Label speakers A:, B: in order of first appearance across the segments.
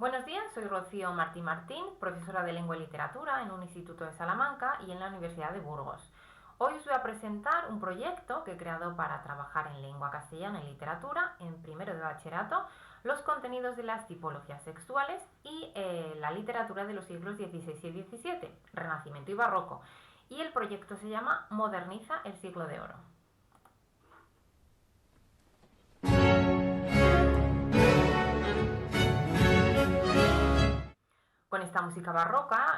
A: Buenos días, soy Rocío Martín Martín, profesora de Lengua y Literatura en un instituto de Salamanca y en la Universidad de Burgos. Hoy os voy a presentar un proyecto que he creado para trabajar en lengua castellana y literatura en primero de bachillerato, los contenidos de las tipologías sexuales y la literatura de los siglos XVI y XVII, Renacimiento y Barroco. Y el proyecto se llama Moderniza el siglo de oro. Con esta música barroca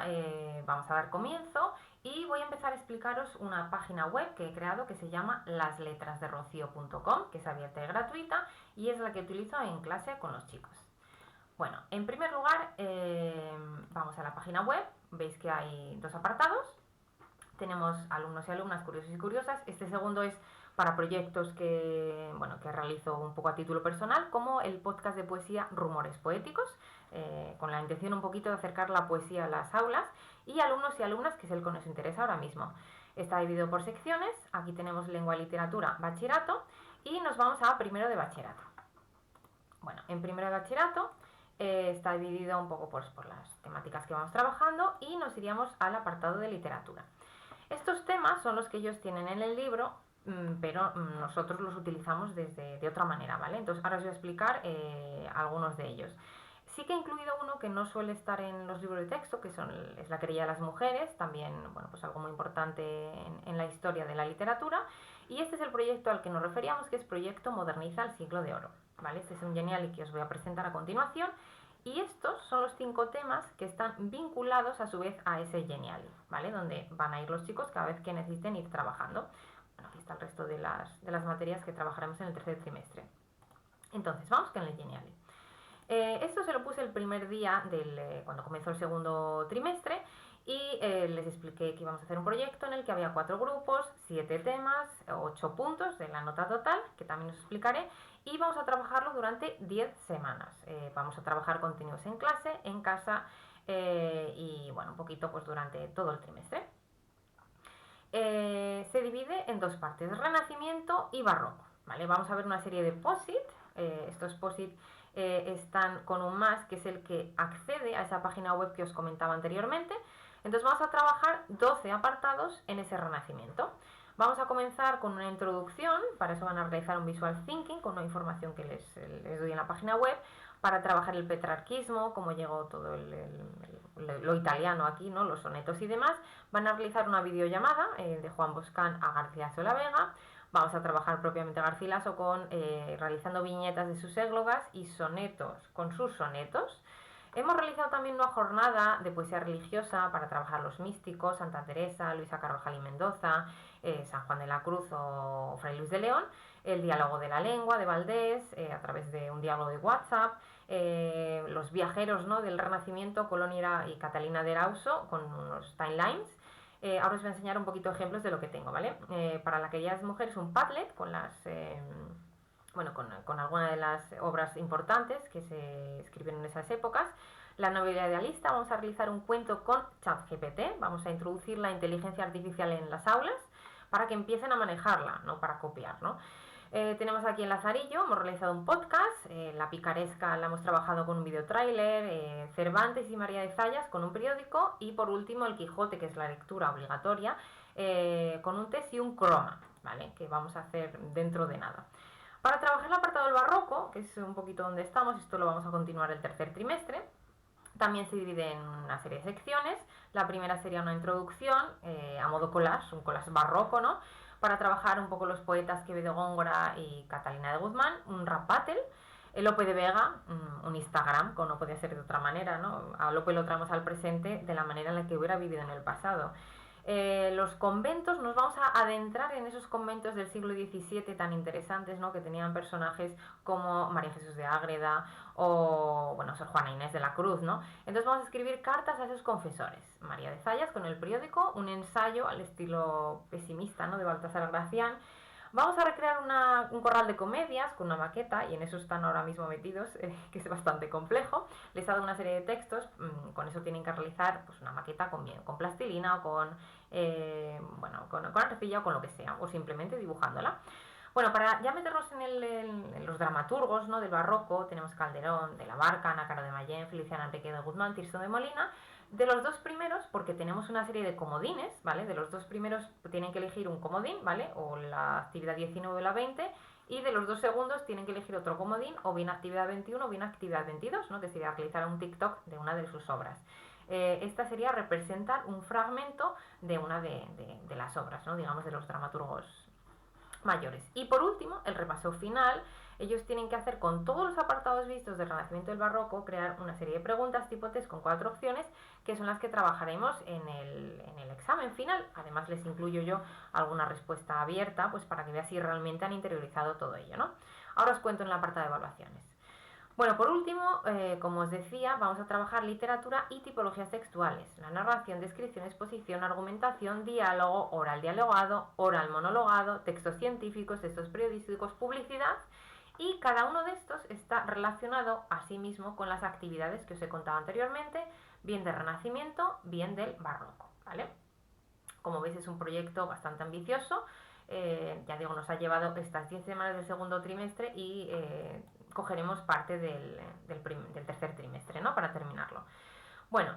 A: vamos a dar comienzo y voy a empezar a explicaros una página web que he creado que se llama lasletrasderrocio.com, que es abierta y gratuita y es la que utilizo en clase con los chicos. Bueno, en primer lugar vamos a la página web, veis que hay dos apartados. Tenemos alumnos y alumnas curiosos y curiosas. Este segundo es para proyectos que realizo un poco a título personal, como el podcast de poesía Rumores Poéticos, con la intención un poquito de acercar la poesía a las aulas, y alumnos y alumnas, que es el que nos interesa ahora mismo. Está dividido por secciones. Aquí tenemos lengua y literatura, bachillerato, y nos vamos a primero de bachillerato. Bueno, en primero de bachillerato está dividido un poco por las temáticas que vamos trabajando y nos iríamos al apartado de literatura. Estos temas son los que ellos tienen en el libro, pero nosotros los utilizamos de otra manera, ¿vale? Entonces ahora os voy a explicar algunos de ellos. Sí que he incluido uno que no suele estar en los libros de texto, que es la querella de las mujeres, también pues algo muy importante en la historia de la literatura. Y este es el proyecto al que nos referíamos, que es Proyecto Moderniza el siglo de oro, ¿vale? Este es un Geniali que os voy a presentar a continuación. Y estos son los 5 temas que están vinculados a su vez a ese Geniali, ¿vale? Donde van a ir los chicos cada vez que necesiten ir trabajando. Bueno, aquí está el resto de las materias que trabajaremos en el tercer trimestre. Entonces, vamos con el Geniali. Esto se lo puse el primer día cuando comenzó el segundo trimestre y les expliqué que íbamos a hacer un proyecto en el que había 4 grupos, 7 temas, 8 puntos de la nota total, que también os explicaré, y vamos a trabajarlo durante 10 semanas. Vamos a trabajar contenidos en clase, en casa y bueno, un poquito pues durante todo el trimestre. Se divide en 2 partes, Renacimiento y Barroco, ¿vale? Vamos a ver una serie de POSIT. Estos POSIT están con un más, que es el que accede a esa página web que os comentaba anteriormente. Entonces vamos a trabajar 12 apartados en ese Renacimiento. Vamos a comenzar con una introducción, para eso van a realizar un visual thinking con una información que les doy en la página web, para trabajar el petrarquismo, cómo llegó todo lo italiano aquí, ¿no? Los sonetos y demás. Van a realizar una videollamada de Juan Boscán a Garcilaso de la Vega. Vamos a trabajar propiamente a Garcilaso realizando viñetas de sus églogas y sonetos con sus sonetos. Hemos realizado también una jornada de poesía religiosa para trabajar los místicos, Santa Teresa, Luisa Carvajal y Mendoza, San Juan de la Cruz o Fray Luis de León, el diálogo de la lengua de Valdés, a través de un diálogo de WhatsApp, los viajeros, ¿no?, del Renacimiento, Colón y Catalina de Erauso, con unos timelines. Ahora os voy a enseñar un poquito ejemplos de lo que tengo, ¿vale? Para la querella de las mujeres, un Padlet con con algunas de las obras importantes que se escribieron en esas épocas. La novela idealista, vamos a realizar un cuento con ChatGPT, vamos a introducir la inteligencia artificial en las aulas para que empiecen a manejarla, no para copiar, ¿no? Tenemos aquí el Lazarillo, hemos realizado un podcast, La Picaresca la hemos trabajado con un videotrailer, Cervantes y María de Zayas con un periódico y por último el Quijote, que es la lectura obligatoria, con un test y un croma, ¿vale?, que vamos a hacer dentro de nada. Para trabajar el apartado del barroco, que es un poquito donde estamos, esto lo vamos a continuar el tercer trimestre, también se divide en una serie de secciones. La primera sería una introducción a modo collage, un collage barroco, ¿no?, para trabajar un poco los poetas Quevedo Góngora y Catalina de Guzmán, un rap battle. Lope de Vega, un Instagram, como no podía ser de otra manera, ¿no? A Lope lo traemos al presente de la manera en la que hubiera vivido en el pasado. Los conventos, nos vamos a adentrar en esos conventos del siglo XVII tan interesantes, ¿no?, que tenían personajes como María Jesús de Ágreda o, bueno, Sor Juana Inés de la Cruz, ¿no? Entonces vamos a escribir cartas a esos confesores. María de Zayas con el periódico, un ensayo al estilo pesimista, ¿no?, de Baltasar Gracián. Vamos a recrear un corral de comedias con una maqueta, y en eso están ahora mismo metidos, que es bastante complejo. Les he dado una serie de textos, con eso tienen que realizar pues una maqueta con plastilina o con arcilla o con lo que sea, o simplemente dibujándola. Bueno, para ya meternos en los dramaturgos, ¿no?, del barroco, tenemos Calderón, de la Barca, Nácaro de Mayén, Feliciano Enrique de Guzmán, Tirso de Molina. De los dos primeros, porque tenemos una serie de comodines, ¿vale? De los dos primeros tienen que elegir un comodín, ¿vale? O la actividad 19 o la 20. Y de los dos segundos tienen que elegir otro comodín, o bien actividad 21 o bien actividad 22, ¿no?, que sería realizar un TikTok de una de sus obras. Esta sería representar un fragmento de una de las obras, ¿no?, digamos, de los dramaturgos mayores. Y por último, el repaso final. Ellos tienen que hacer, con todos los apartados vistos del Renacimiento y del Barroco, crear una serie de preguntas tipo test con 4 opciones, que son las que trabajaremos en el examen final. Además, les incluyo yo alguna respuesta abierta, pues para que vean si realmente han interiorizado todo ello, ¿no? Ahora os cuento en la apartado de evaluaciones. Bueno, por último, como os decía, vamos a trabajar literatura y tipologías textuales: la narración, descripción, exposición, argumentación, diálogo, oral dialogado, oral monologado, textos científicos, textos periodísticos, publicidad. Y cada uno de estos está relacionado a sí mismo con las actividades que os he contado anteriormente, bien del Renacimiento, bien del Barroco, ¿vale? Como veis, es un proyecto bastante ambicioso. Ya digo, nos ha llevado estas 10 semanas del segundo trimestre y cogeremos parte del tercer trimestre, ¿no?, para terminarlo. Bueno,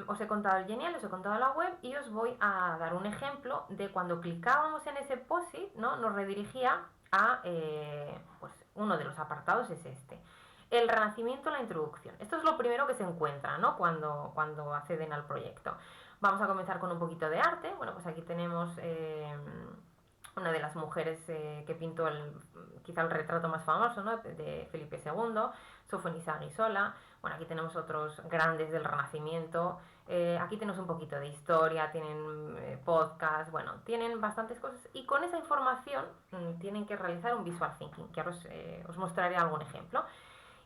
A: os he contado el Genial, os he contado la web, y os voy a dar un ejemplo de cuando clicábamos en ese POSIT, ¿no?, nos redirigía a, pues uno de los apartados es este: el Renacimiento, la introducción. Esto es lo primero que se encuentra, ¿no?, cuando acceden al proyecto. Vamos a comenzar con un poquito de arte. Bueno, pues aquí tenemos una de las mujeres que pintó quizá el retrato más famoso, ¿no?, de Felipe II, Sofonisa Guisola. Bueno, aquí tenemos otros grandes del Renacimiento. Aquí tenemos un poquito de historia, tienen podcast, bueno, tienen bastantes cosas, y con esa información tienen que realizar un visual thinking, que ahora os mostraré algún ejemplo.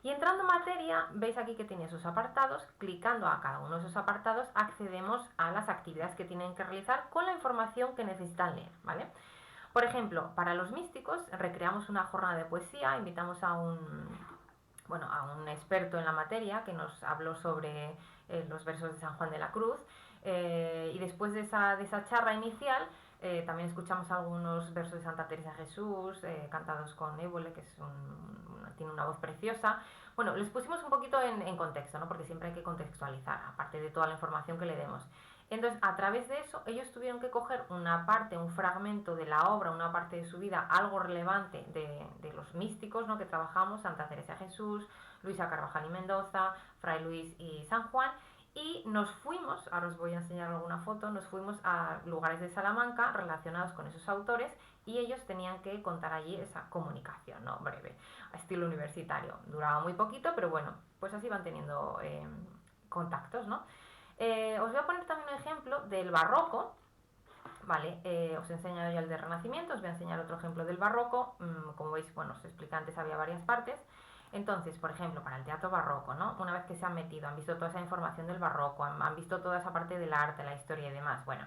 A: Y entrando en materia, veis aquí que tiene esos apartados. Clicando a cada uno de esos apartados accedemos a las actividades que tienen que realizar con la información que necesitan leer, ¿vale? Por ejemplo, para los místicos recreamos una jornada de poesía. Invitamos a un experto en la materia que nos habló sobre los versos de San Juan de la Cruz. Y después de esa charla inicial, también escuchamos algunos versos de Santa Teresa de Jesús, cantados con Évole, que tiene una voz preciosa. Bueno, les pusimos un poquito en contexto, ¿no?, porque siempre hay que contextualizar, aparte de toda la información que le demos. Entonces, a través de eso, ellos tuvieron que coger una parte, un fragmento de la obra, una parte de su vida, algo relevante de los místicos, ¿no?, que trabajamos: Santa Teresa de Jesús, Luisa Carvajal y Mendoza, Fray Luis y San Juan. Y nos fuimos, ahora os voy a enseñar alguna foto, nos fuimos a lugares de Salamanca relacionados con esos autores, y ellos tenían que contar allí esa comunicación, ¿no?, breve, a estilo universitario. Duraba muy poquito, pero bueno, pues así van teniendo contactos, ¿no? Os voy a poner también un ejemplo del Barroco, ¿vale? Os he enseñado ya el del Renacimiento, os voy a enseñar otro ejemplo del Barroco. Como veis, bueno, os expliqué antes, había varias partes. Entonces, por ejemplo, para el teatro barroco, ¿no?, una vez que se han metido, han visto toda esa información del barroco, han visto toda esa parte del arte, la historia y demás. Bueno,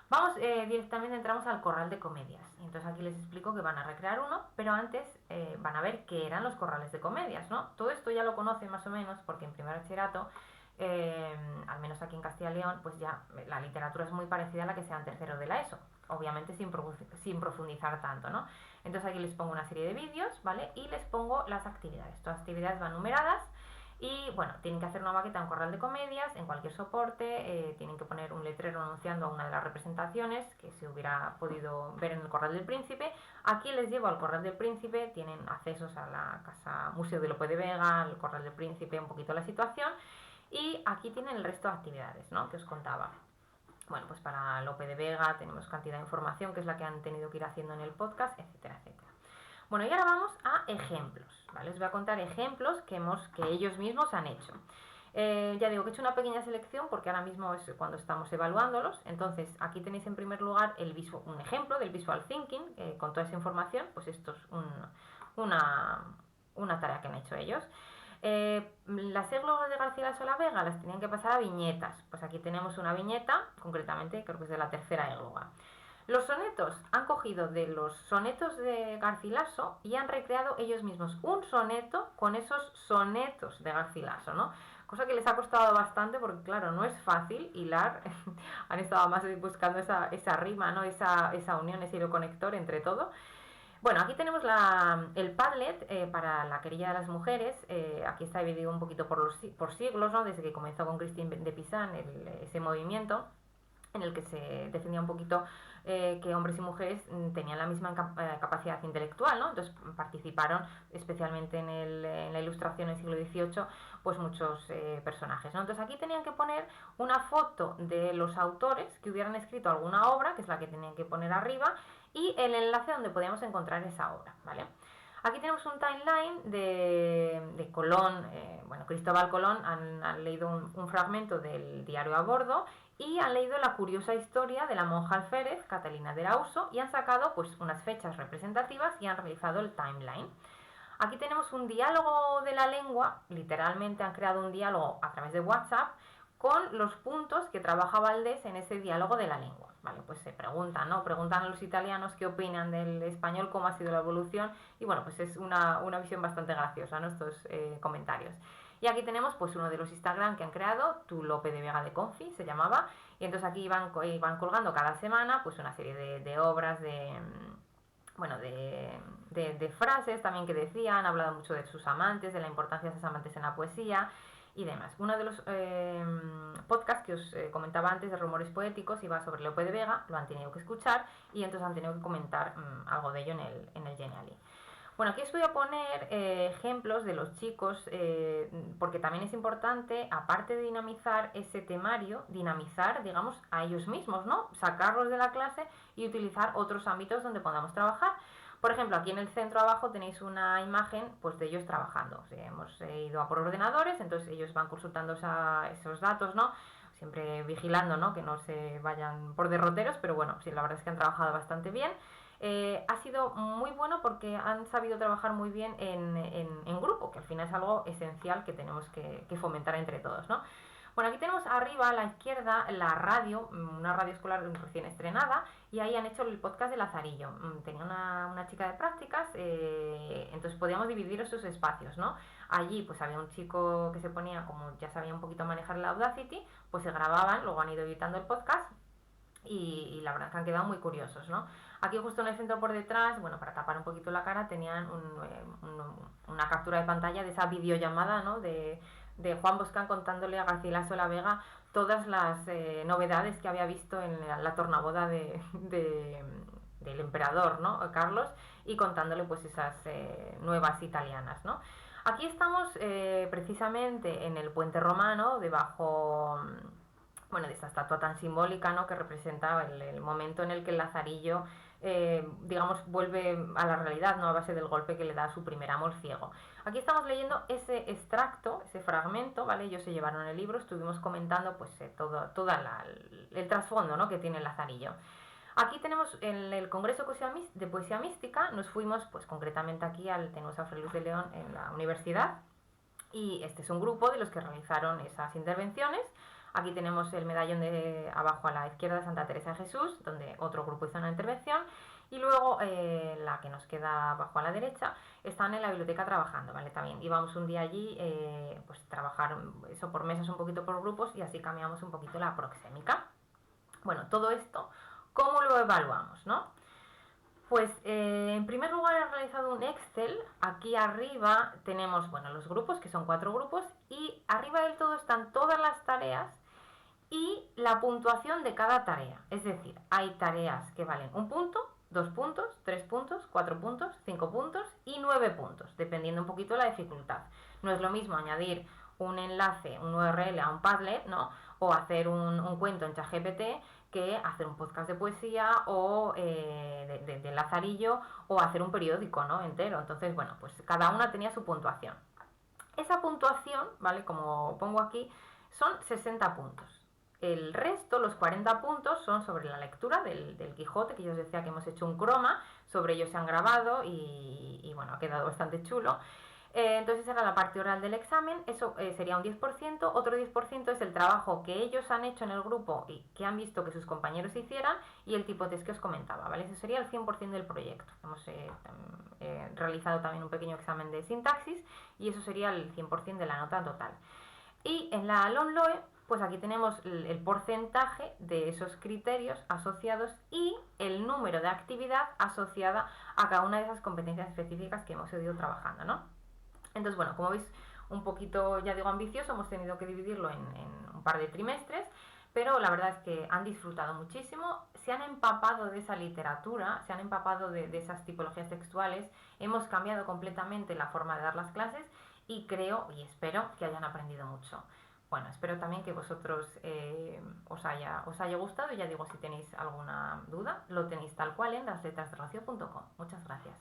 A: vamos, directamente entramos al corral de comedias. Entonces aquí les explico que van a recrear uno, pero antes van a ver qué eran los corrales de comedias, ¿no? Todo esto ya lo conocen más o menos, porque en primer bachillerato, al menos aquí en Castilla y León, pues ya la literatura es muy parecida a la que sea en tercero de la ESO, obviamente sin profundizar tanto, ¿no? Entonces aquí les pongo una serie de vídeos, ¿vale? Y les pongo las actividades. Todas las actividades van numeradas. Y bueno, tienen que hacer una maqueta en corral de comedias, en cualquier soporte. Tienen que poner un letrero anunciando a una de las representaciones, que se hubiera podido ver en el Corral del Príncipe. Aquí les llevo al Corral del Príncipe, tienen accesos a la casa Museo de Lope de Vega, al Corral del Príncipe, un poquito la situación. Y aquí tienen el resto de actividades, ¿no?, que os contaba. Bueno, pues para Lope de Vega tenemos cantidad de información, que es la que han tenido que ir haciendo en el podcast, etcétera, etcétera. Bueno, y ahora vamos a ejemplos, ¿vale? Os voy a contar ejemplos que ellos mismos han hecho. Ya digo que he hecho una pequeña selección porque ahora mismo es cuando estamos evaluándolos. Entonces, aquí tenéis en primer lugar un ejemplo del Visual Thinking, con toda esa información. Pues esto es una tarea que han hecho ellos. Las églogas de Garcilaso de la Vega las tenían que pasar a viñetas. Pues aquí tenemos una viñeta, concretamente creo que es de la tercera égloga. Los sonetos, han cogido de los sonetos de Garcilaso y han recreado ellos mismos un soneto con esos sonetos de Garcilaso, ¿no? Cosa que les ha costado bastante porque, claro, no es fácil hilar. Han estado más buscando esa rima, ¿no?, esa unión, ese hilo conector entre todo. Bueno, aquí tenemos el Padlet para la querella de las mujeres. Aquí está dividido un poquito por siglos, ¿no? Desde que comenzó con Christine de Pizan ese movimiento en el que se defendía un poquito que hombres y mujeres tenían la misma capacidad intelectual, ¿no? Entonces participaron especialmente en la Ilustración en el siglo XVIII pues muchos personajes, ¿no? Entonces aquí tenían que poner una foto de los autores que hubieran escrito alguna obra, que es la que tenían que poner arriba, y el enlace donde podíamos encontrar esa obra, ¿vale? Aquí tenemos un timeline de Colón, bueno, Cristóbal Colón, han leído un fragmento del diario a bordo y han leído la curiosa historia de la monja alférez, Catalina de Arauso, y han sacado pues unas fechas representativas y han realizado el timeline. Aquí tenemos un diálogo de la lengua, literalmente han creado un diálogo a través de WhatsApp con los puntos que trabaja Valdés en ese diálogo de la lengua. Vale, pues se preguntan, ¿no? Preguntan a los italianos qué opinan del español, cómo ha sido la evolución, y bueno, pues es una visión bastante graciosa, ¿no? Estos comentarios. Y aquí tenemos pues uno de los Instagram que han creado, Tu Lope de Vega de Confi, se llamaba, y entonces aquí van colgando cada semana pues una serie de obras, bueno, de frases también que decían, han hablado mucho de sus amantes, de la importancia de sus amantes en la poesía y demás. Uno de los podcasts que os comentaba antes de Rumores Poéticos iba sobre Lope de Vega, lo han tenido que escuchar y entonces han tenido que comentar algo de ello en el Geniali. Bueno, aquí os voy a poner ejemplos de los chicos, porque también es importante, aparte de dinamizar ese temario, dinamizar, digamos, a ellos mismos, ¿no? Sacarlos de la clase y utilizar otros ámbitos donde podamos trabajar. Por ejemplo, aquí en el centro abajo tenéis una imagen pues, de ellos trabajando. O sea, hemos ido a por ordenadores, entonces ellos van consultando esos datos, ¿no? Siempre vigilando, ¿no? Que no se vayan por derroteros, pero bueno, sí, la verdad es que han trabajado bastante bien. Ha sido muy bueno porque han sabido trabajar muy bien en grupo, que al final es algo esencial que tenemos que fomentar entre todos, ¿no? Bueno, aquí tenemos arriba a la izquierda la radio, una radio escolar recién estrenada, y ahí han hecho el podcast de Lazarillo. Tenía una chica de prácticas, entonces podíamos dividir esos espacios, ¿no? Allí pues había un chico que se ponía, como ya sabía un poquito manejar la Audacity, pues se grababan, luego han ido editando el podcast y la verdad que han quedado muy curiosos, ¿no? Aquí justo en el centro por detrás, bueno, para tapar un poquito la cara, tenían una captura de pantalla de esa videollamada, ¿no? De Juan Boscán contándole a Garcilaso de la Vega todas las novedades que había visto en la tornaboda del emperador, ¿no? Carlos, y contándole pues esas nuevas italianas, ¿no? Aquí estamos precisamente en el puente romano, debajo, bueno, de esta estatua tan simbólica, ¿no? Que representa el momento en el que el Lazarillo digamos, vuelve a la realidad, ¿no? A base del golpe que le da a su primer amor ciego. Aquí estamos leyendo ese extracto, ese fragmento, ¿vale? Ellos se llevaron el libro, estuvimos comentando pues todo el trasfondo, ¿no? Que tiene el Lazarillo. Aquí tenemos en el Congreso de Poesía Mística, nos fuimos pues concretamente aquí tenemos a Fray Luis de León en la universidad, y este es un grupo de los que realizaron esas intervenciones. Aquí tenemos el medallón de abajo a la izquierda de Santa Teresa de Jesús, donde otro grupo hizo una intervención, y luego la que nos queda abajo a la derecha están en la biblioteca trabajando, ¿vale? También íbamos un día allí, pues trabajar eso por mesas, un poquito por grupos, y así cambiamos un poquito la proxémica. Bueno, todo esto, ¿cómo lo evaluamos, no? Pues en primer lugar he realizado un Excel. Aquí arriba tenemos, bueno, los grupos, que son 4 grupos, y arriba del todo están todas las tareas y la puntuación de cada tarea. Es decir, hay tareas que valen 1 punto, 2 puntos, 3 puntos, 4 puntos, 5 puntos y 9 puntos, dependiendo un poquito de la dificultad. No es lo mismo añadir un enlace, un URL a un Padlet, ¿no? O hacer un cuento en ChatGPT que hacer un podcast de poesía o de Lazarillo, o hacer un periódico, ¿no? Entero. Entonces, bueno, pues cada una tenía su puntuación. Esa puntuación, ¿vale? Como pongo aquí, son 60 puntos. El resto, los 40 puntos, son sobre la lectura del Quijote, que yo os decía que hemos hecho un croma, sobre ello se han grabado y bueno, ha quedado bastante chulo. Entonces era la parte oral del examen, eso sería un 10%, otro 10% es el trabajo que ellos han hecho en el grupo y que han visto que sus compañeros hicieran, y el tipo test que os comentaba, ¿vale? Eso sería el 100% del proyecto. Hemos realizado también un pequeño examen de sintaxis y eso sería el 100% de la nota total. Y en la LOMLOE pues aquí tenemos el porcentaje de esos criterios asociados y el número de actividad asociada a cada una de esas competencias específicas que hemos ido trabajando, ¿no? Entonces, bueno, como veis, un poquito, ya digo, ambicioso, hemos tenido que dividirlo en un par de trimestres, pero la verdad es que han disfrutado muchísimo, se han empapado de esa literatura, se han empapado de esas tipologías textuales, hemos cambiado completamente la forma de dar las clases y creo y espero que hayan aprendido mucho. Bueno, espero también que vosotros os haya gustado y ya digo, si tenéis alguna duda, lo tenéis tal cual en lasletrasderrocio.com. Muchas gracias.